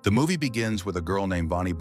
The movie begins with a girl named Vonnie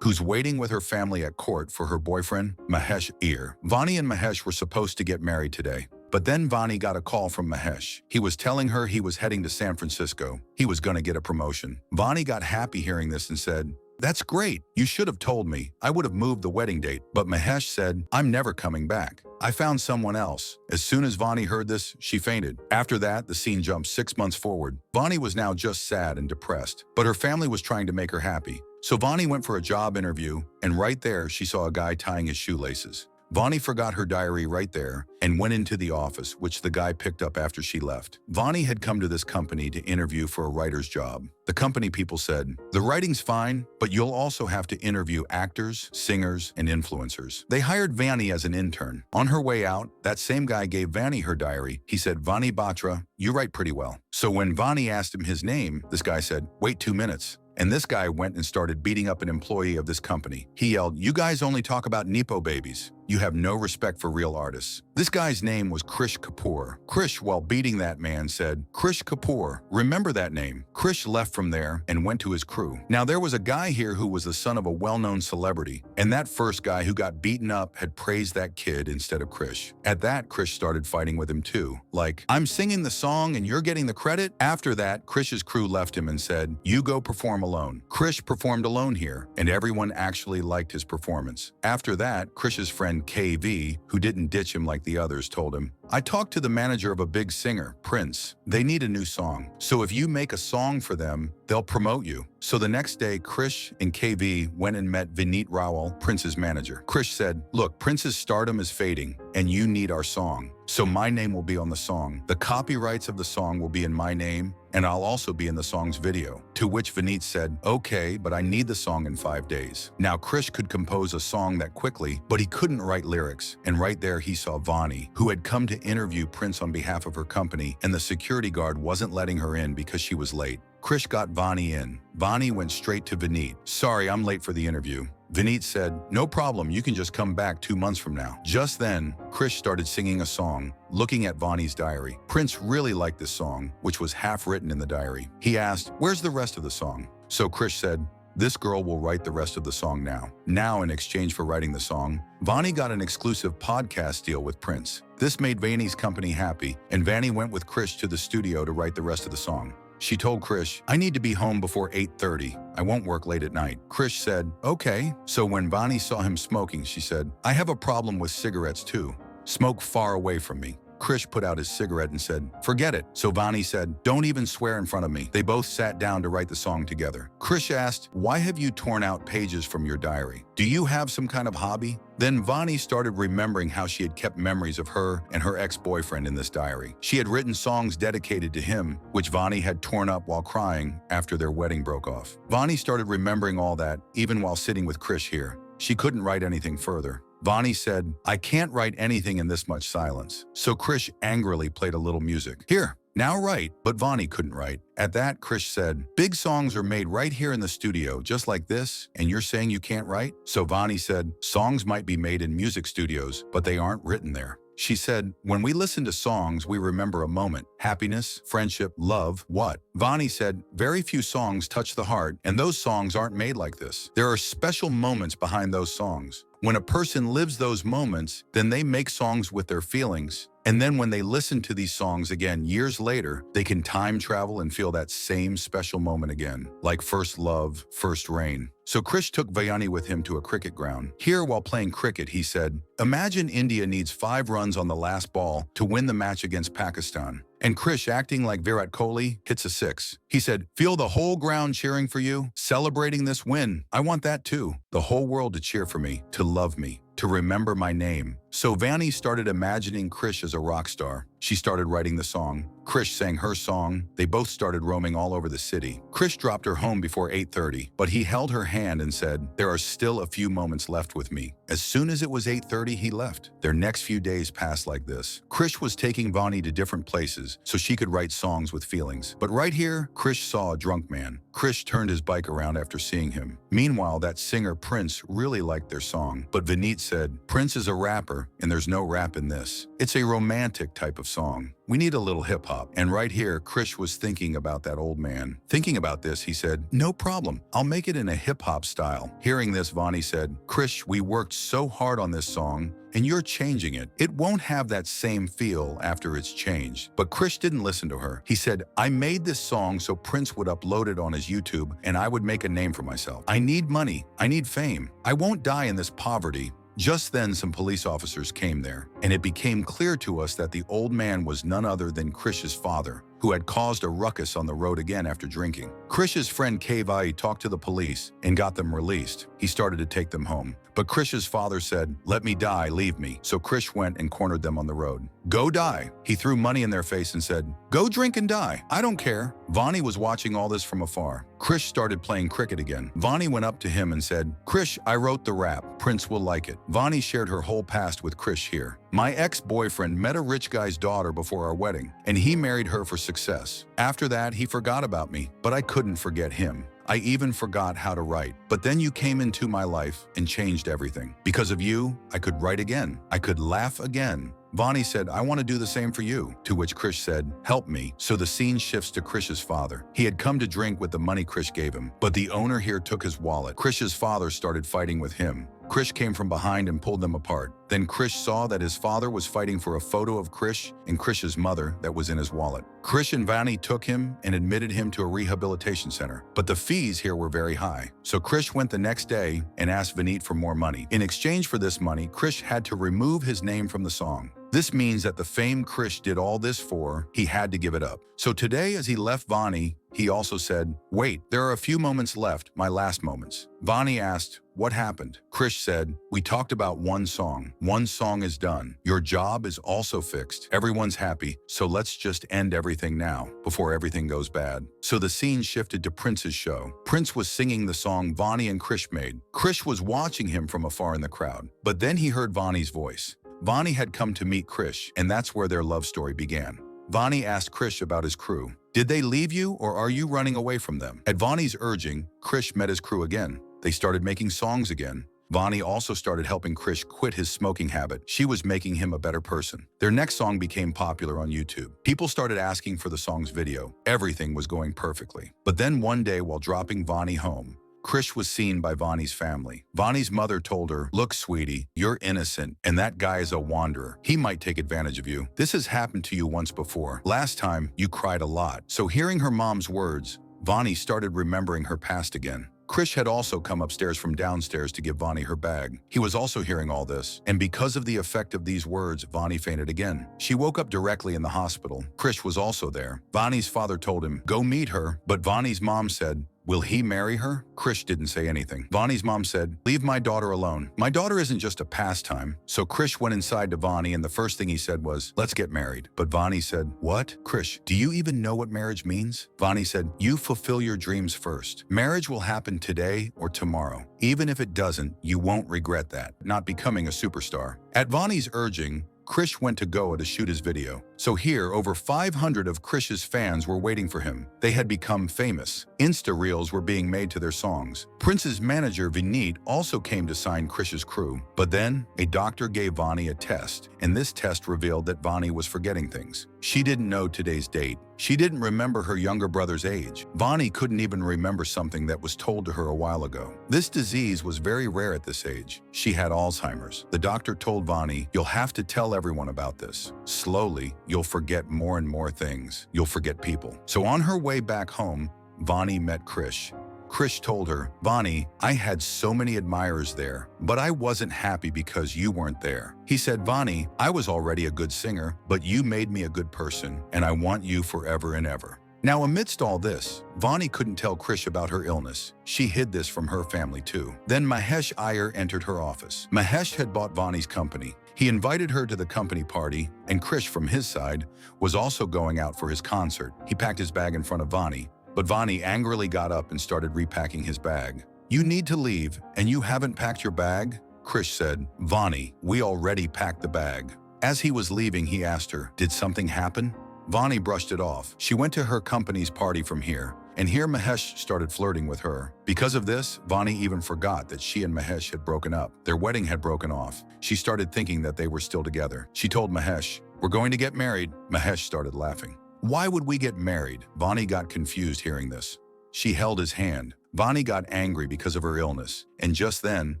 who's waiting with her family at court for her boyfriend, Mahesh Iyer. Vonnie and Mahesh were supposed to get married today. But then Vonnie got a call from Mahesh. He was telling her he was heading to San Francisco. He was going to get a promotion. Vonnie got happy hearing this and said, "That's great. You should have told me. I would have moved the wedding date." But Mahesh said, "I'm never coming back. I found someone else." As soon as Vonnie heard this, she fainted. After that, the scene jumped 6 months forward. Vonnie was now just sad and depressed, but her family was trying to make her happy. So Vonnie went for a job interview, and right there, she saw a guy tying his shoelaces. Vonnie forgot her diary right there and went into the office, which the guy picked up after she left. Vonnie had come to this company to interview for a writer's job. The company people said, "The writing's fine, but you'll also have to interview actors, singers, and influencers." They hired Vonnie as an intern. On her way out, that same guy gave Vonnie her diary. He said, "Vonnie Batra, you write pretty well." So when Vonnie asked him his name, this guy said, "Wait 2 minutes." And this guy went and started beating up an employee of this company. He yelled, "You guys only talk about Nepo babies. You have no respect for real artists." This guy's name was Krish Kapoor. Krish, while beating that man, said, "Krish Kapoor, remember that name." Krish left from there and went to his crew. Now there was a guy here who was the son of a well-known celebrity, and that first guy who got beaten up had praised that kid instead of Krish. At that, Krish started fighting with him too. Like, "I'm singing the song and you're getting the credit?" After that, Krish's crew left him and said, "You go perform alone." Krish performed alone here, and everyone actually liked his performance. After that, Krish's friend KV, who didn't ditch him like the others, told him, "I talked to the manager of a big singer, Prince. They need a new song. So if you make a song for them, they'll promote you." So the next day, Krish and KV went and met Vineet Rawal, Prince's manager. Krish said, "Look, Prince's stardom is fading, and you need our song. So my name will be on the song. The copyrights of the song will be in my name, and I'll also be in the song's video." To which Vineet said, "Okay, but I need the song in 5 days." Now Krish could compose a song that quickly, but he couldn't write lyrics. And right there he saw Vonnie, who had come to interview Prince on behalf of her company, and the security guard wasn't letting her in because she was late. Krish got Vonnie in. Vonnie went straight to Vineet. "Sorry, I'm late for the interview." Vineet said, "No problem, you can just come back 2 months from now." Just then, Krish started singing a song, looking at Vonnie's diary. Prince really liked this song, which was half written in the diary. He asked, "Where's the rest of the song?" So Krish said, "This girl will write the rest of the song now." Now, in exchange for writing the song, Vonnie got an exclusive podcast deal with Prince. This made Vonnie's company happy, and Vonnie went with Krish to the studio to write the rest of the song. She told Krish, "I need to be home before 8:30. I won't work late at night." Krish said, "Okay." So when Vonnie saw him smoking, she said, "I have a problem with cigarettes too. Smoke far away from me." Krish put out his cigarette and said, "Forget it." So Vonnie said, "Don't even swear in front of me." They both sat down to write the song together. Krish asked, "Why have you torn out pages from your diary? Do you have some kind of hobby?" Then Vonnie started remembering how she had kept memories of her and her ex-boyfriend in this diary. She had written songs dedicated to him, which Vonnie had torn up while crying after their wedding broke off. Vonnie started remembering all that, even while sitting with Krish here. She couldn't write anything further. Vonnie said, "I can't write anything in this much silence." So Krish angrily played a little music. "Here, now write." But Vonnie couldn't write. At that, Krish said, "Big songs are made right here in the studio, just like this, and you're saying you can't write?" So Vonnie said, "Songs might be made in music studios, but they aren't written there." She said, "When we listen to songs, we remember a moment. Happiness, friendship, love, what?" Vonnie said, "Very few songs touch the heart, and those songs aren't made like this. There are special moments behind those songs. When a person lives those moments, then they make songs with their feelings. And then when they listen to these songs again years later, they can time travel and feel that same special moment again, like first love, first rain." So Krish took Vonnie with him to a cricket ground. Here, while playing cricket, he said, "Imagine India needs 5 runs on the last ball to win the match against Pakistan. And Krish, acting like Virat Kohli, hits a 6. He said, "Feel the whole ground cheering for you, celebrating this win. I want that too. The whole world to cheer for me, to love me, to remember my name." So Vonnie started imagining Krish as a rock star. She started writing the song. Krish sang her song. They both started roaming all over the city. Krish dropped her home before 8:30, but he held her hand and said, "There are still a few moments left with me." As soon as it was 8:30, he left. Their next few days passed like this. Krish was taking Vonnie to different places so she could write songs with feelings. But right here, Krish saw a drunk man. Krish turned his bike around after seeing him. Meanwhile, that singer Prince really liked their song. But Vineet said, "Prince is a rapper. rapper, and there's no rap in this. It's a romantic type of song. We need a little hip-hop. And right here, Krish was thinking about that old man. Thinking about this, he said, no problem. I'll make it in a hip-hop style. Hearing this, Vonnie said, Krish, we worked so hard on this song, and you're changing it. It won't have that same feel after it's changed. But Krish didn't listen to her. He said, I made this song so Prince would upload it on his YouTube and I would make a name for myself. I need money. I need fame. I won't die in this poverty. Just then, some police officers came there, and it became clear to us that the old man was none other than Krish's father, who had caused a ruckus on the road again after drinking. Krish's friend Kavai talked to the police and got them released. He started to take them home. But Krish's father said, let me die, leave me. So Krish went and cornered them on the road. Go die. He threw money in their face and said, go drink and die. I don't care. Vonnie was watching all this from afar. Krish started playing cricket again. Vonnie went up to him and said, Krish, I wrote the rap. Prince will like it. Vonnie shared her whole past with Krish here. My ex-boyfriend met a rich guy's daughter before our wedding, and he married her for success. After that, he forgot about me, but I couldn't forget him. I even forgot how to write. But then you came into my life and changed everything. Because of you, I could write again. I could laugh again. Vonnie said, I want to do the same for you. To which Krish said, help me. So the scene shifts to Krish's father. He had come to drink with the money Krish gave him, but the owner here took his wallet. Krish's father started fighting with him. Krish came from behind and pulled them apart. Then Krish saw that his father was fighting for a photo of Krish and Krish's mother that was in his wallet. Krish and Vonnie took him and admitted him to a rehabilitation center, but the fees here were very high. So Krish went the next day and asked Vaani for more money. In exchange for this money, Krish had to remove his name from the song. This means that the fame Krish did all this for, he had to give it up. So today, as he left Vonnie, he also said, wait, there are a few moments left, my last moments. Vonnie asked, what happened? Krish said, we talked about one song. One song is done. Your job is also fixed. Everyone's happy, so let's just end everything now, before everything goes bad. So the scene shifted to Prince's show. Prince was singing the song Vaani and Krish made. Krish was watching him from afar in the crowd, but then he heard Vonnie's voice. Vonnie had come to meet Krish, and that's where their love story began. Vonnie asked Krish about his crew. Did they leave you, or are you running away from them? At Vonnie's urging, Krish met his crew again. They started making songs again. Vonnie also started helping Krish quit his smoking habit. She was making him a better person. Their next song became popular on YouTube. People started asking for the song's video. Everything was going perfectly. But then one day, while dropping Vonnie home, Krish was seen by Vonnie's family. Vonnie's mother told her, look, sweetie, you're innocent, and that guy is a wanderer. He might take advantage of you. This has happened to you once before. Last time, you cried a lot. So hearing her mom's words, Vonnie started remembering her past again. Krish had also come upstairs from downstairs to give Vonnie her bag. He was also hearing all this, and because of the effect of these words, Vonnie fainted again. She woke up directly in the hospital. Krish was also there. Vonnie's father told him, go meet her, but Vonnie's mom said, will he marry her? Krish didn't say anything. Vonnie's mom said, leave my daughter alone. My daughter isn't just a pastime. So Krish went inside to Vonnie, and the first thing he said was, let's get married. But Vonnie said, what? Krish, do you even know what marriage means? Vonnie said, you fulfill your dreams first. Marriage will happen today or tomorrow. Even if it doesn't, you won't regret that, not becoming a superstar. At Vonnie's urging, Krish went to Goa to shoot his video. So here, over 500 of Krish's fans were waiting for him. They had become famous. Insta reels were being made to their songs. Prince's manager, Vaani, also came to sign Krish's crew. But then, a doctor gave Vonnie a test, and this test revealed that Vonnie was forgetting things. She didn't know today's date. She didn't remember her younger brother's age. Vonnie couldn't even remember something that was told to her a while ago. This disease was very rare at this age. She had Alzheimer's. The doctor told Vonnie, you'll have to tell everyone about this. Slowly, you'll forget more and more things. You'll forget people. So on her way back home, Vonnie met Krish. Krish told her, Vonnie, I had so many admirers there, but I wasn't happy because you weren't there. He said, Vonnie, I was already a good singer, but you made me a good person, and I want you forever and ever. Now, amidst all this, Vonnie couldn't tell Krish about her illness. She hid this from her family too. Then Mahesh Iyer entered her office. Mahesh had bought Vonnie's company. He invited her to the company party, and Krish, from his side, was also going out for his concert. He packed his bag in front of Vonnie, but Vonnie angrily got up and started repacking his bag. You need to leave, and you haven't packed your bag? Krish said, Vonnie, we already packed the bag. As he was leaving, he asked her, did something happen? Vonnie brushed it off. She went to her company's party from here, and here Mahesh started flirting with her. Because of this, Vonnie even forgot that she and Mahesh had broken up. Their wedding had broken off. She started thinking that they were still together. She told Mahesh, "We're going to get married." Mahesh started laughing. "Why would we get married?" Vonnie got confused hearing this. She held his hand. Vonnie got angry because of her illness, and just then,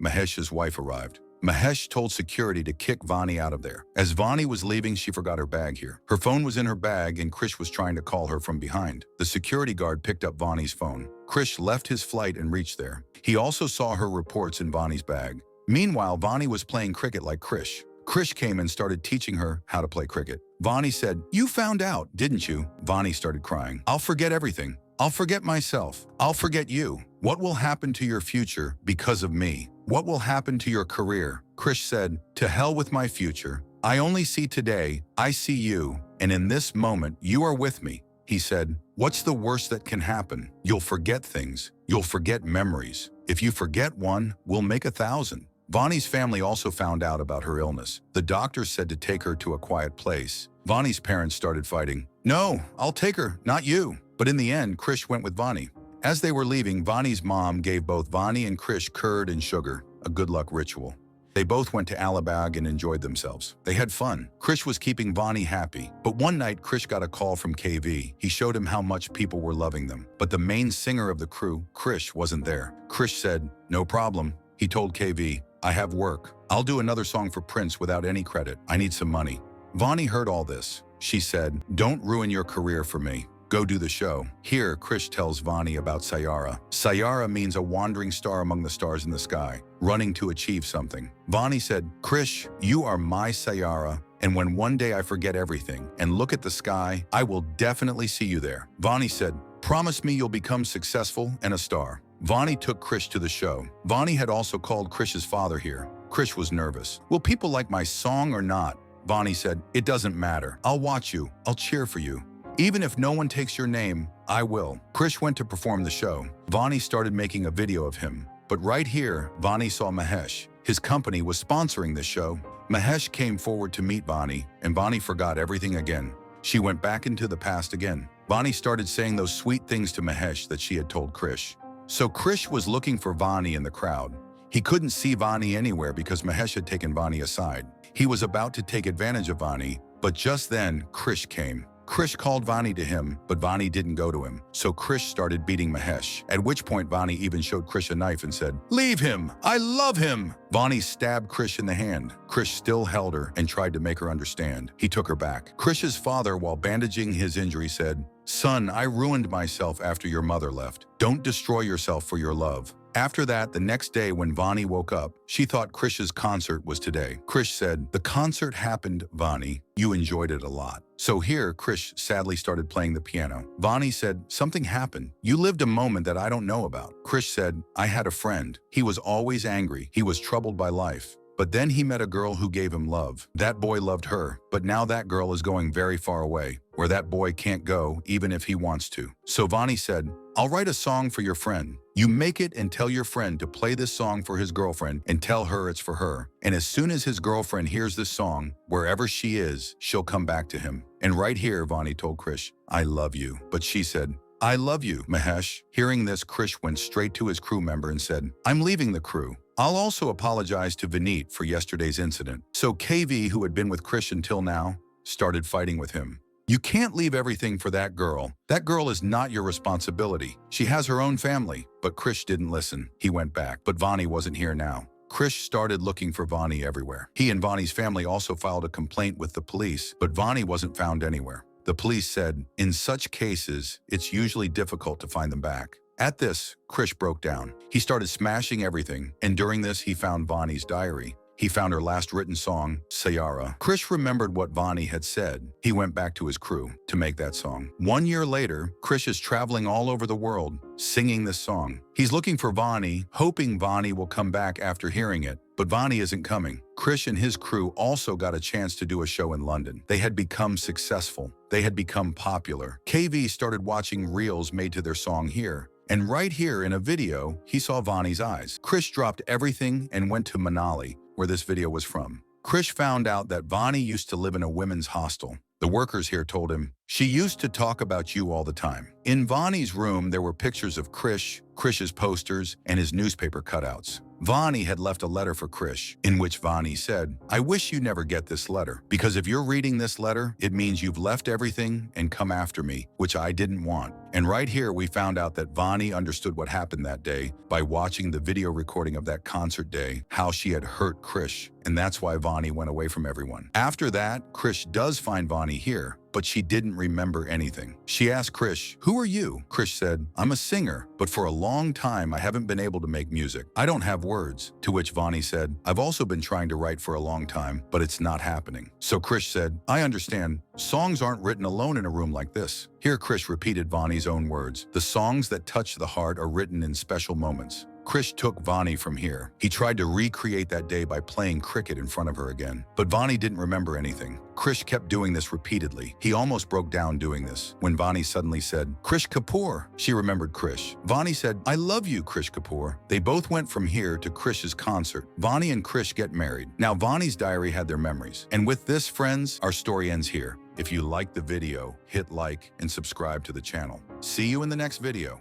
Mahesh's wife arrived. Mahesh told security to kick Vonnie out of there. As Vonnie was leaving, she forgot her bag here. Her phone was in her bag and Krish was trying to call her from behind. The security guard picked up Vonnie's phone. Krish left his flight and reached there. He also saw her reports in Vonnie's bag. Meanwhile, Vonnie was playing cricket like Krish. Krish came and started teaching her how to play cricket. Vonnie said, "You found out, didn't you?" Vonnie started crying. "I'll forget everything. I'll forget myself. I'll forget you. What will happen to your future because of me? What will happen to your career?" Krish said, "To hell with my future. I only see today. I see you. And in this moment, you are with me." He said, "What's the worst that can happen? You'll forget things. You'll forget memories. If you forget one, we'll make 1,000. Vonnie's family also found out about her illness. The doctor said to take her to a quiet place. Vonnie's parents started fighting. "No, I'll take her, not you." But in the end, Krish went with Vonnie. As they were leaving, Vonnie's mom gave both Vonnie and Krish curd and sugar, a good luck ritual. They both went to Alibag and enjoyed themselves. They had fun. Krish was keeping Vonnie happy. But one night, Krish got a call from KV. He showed him how much people were loving them. But the main singer of the crew, Krish, wasn't there. Krish said, "No problem." He told KV, "I have work. I'll do another song for Prince without any credit. I need some money." Vonnie heard all this. She said, "Don't ruin your career for me. Go do the show." Here, Krish tells Vonnie about Saiyaara. Saiyaara means a wandering star among the stars in the sky, running to achieve something. Vonnie said, "Krish, you are my Saiyaara, and when one day I forget everything and look at the sky, I will definitely see you there." Vonnie said, "Promise me you'll become successful and a star." Vonnie took Krish to the show. Vonnie had also called Krish's father here. Krish was nervous. "Will people like my song or not?" Vonnie said, "It doesn't matter. I'll watch you. I'll cheer for you. Even if no one takes your name, I will." Krish went to perform the show. Vonnie started making a video of him. But right here, Vonnie saw Mahesh. His company was sponsoring this show. Mahesh came forward to meet Vonnie, and Vonnie forgot everything again. She went back into the past again. Vonnie started saying those sweet things to Mahesh that she had told Krish. So Krish was looking for Vonnie in the crowd. He couldn't see Vonnie anywhere because Mahesh had taken Vonnie aside. He was about to take advantage of Vonnie, but just then, Krish came. Krish called Vonnie to him, but Vonnie didn't go to him. So Krish started beating Mahesh, at which point Vonnie even showed Krish a knife and said, "Leave him! I love him!" Vonnie stabbed Krish in the hand. Krish still held her and tried to make her understand. He took her back. Krish's father, while bandaging his injury, said, "Son, I ruined myself after your mother left. Don't destroy yourself for your love." After that, the next day when Vonnie woke up, she thought Krish's concert was today. Krish said, "The concert happened, Vonnie. You enjoyed it a lot." So here, Krish sadly started playing the piano. Vonnie said, "Something happened. You lived a moment that I don't know about." Krish said, "I had a friend. He was always angry. He was troubled by life. But then he met a girl who gave him love. That boy loved her, but now that girl is going very far away, where that boy can't go even if he wants to." So Vonnie said, "I'll write a song for your friend. You make it and tell your friend to play this song for his girlfriend and tell her it's for her. And as soon as his girlfriend hears this song, wherever she is, she'll come back to him." And right here, Vonnie told Krish, "I love you." But she said, "I love you, Mahesh." Hearing this, Krish went straight to his crew member and said, "I'm leaving the crew. I'll also apologize to Vineet for yesterday's incident." So KV, who had been with Krish until now, started fighting with him. "You can't leave everything for that girl. That girl is not your responsibility. She has her own family." But Krish didn't listen. He went back, but Vonnie wasn't here now. Krish started looking for Vonnie everywhere. He and Vonnie's family also filed a complaint with the police, but Vonnie wasn't found anywhere. The police said, "In such cases, it's usually difficult to find them back." At this, Krish broke down. He started smashing everything, and during this, he found Vonnie's diary. He found her last written song, Saiyaara. Krish remembered what Vonnie had said. He went back to his crew to make that song. 1 year later, Krish is traveling all over the world, singing this song. He's looking for Vonnie, hoping Vonnie will come back after hearing it, but Vonnie isn't coming. Krish and his crew also got a chance to do a show in London. They had become successful. They had become popular. KV started watching reels made to their song here. And right here in a video, he saw Vonnie's eyes. Krish dropped everything and went to Manali, where this video was from. Krish found out that Vonnie used to live in a women's hostel. The workers here told him, She used to talk about you all the time. In Vonnie's room, there were pictures of Krish's posters, and his newspaper cutouts. Vonnie had left a letter for Krish, in which Vonnie said, "I wish you never get this letter, because if you're reading this letter, it means you've left everything and come after me, which I didn't want." And right here, we found out that Vonnie understood what happened that day by watching the video recording of that concert day, how she had hurt Krish, and that's why Vonnie went away from everyone. After that, Krish does find Vonnie here, but she didn't remember anything. She asked Krish, "Who are you?" Krish said, "I'm a singer, but for a long time I haven't been able to make music. I don't have words." To which Vonnie said, "I've also been trying to write for a long time, but it's not happening." So Krish said, "I understand. Songs aren't written alone in a room like this." Here Krish repeated Vonnie's own words. "The songs that touch the heart are written in special moments." Krish took Vonnie from here. He tried to recreate that day by playing cricket in front of her again. But Vonnie didn't remember anything. Krish kept doing this repeatedly. He almost broke down doing this. When Vonnie suddenly said, "Krish Kapoor," she remembered Krish. Vonnie said, "I love you, Krish Kapoor." They both went from here to Krish's concert. Vonnie and Krish get married. Now Vonnie's diary had their memories. And with this, friends, our story ends here. If you liked the video, hit like and subscribe to the channel. See you in the next video.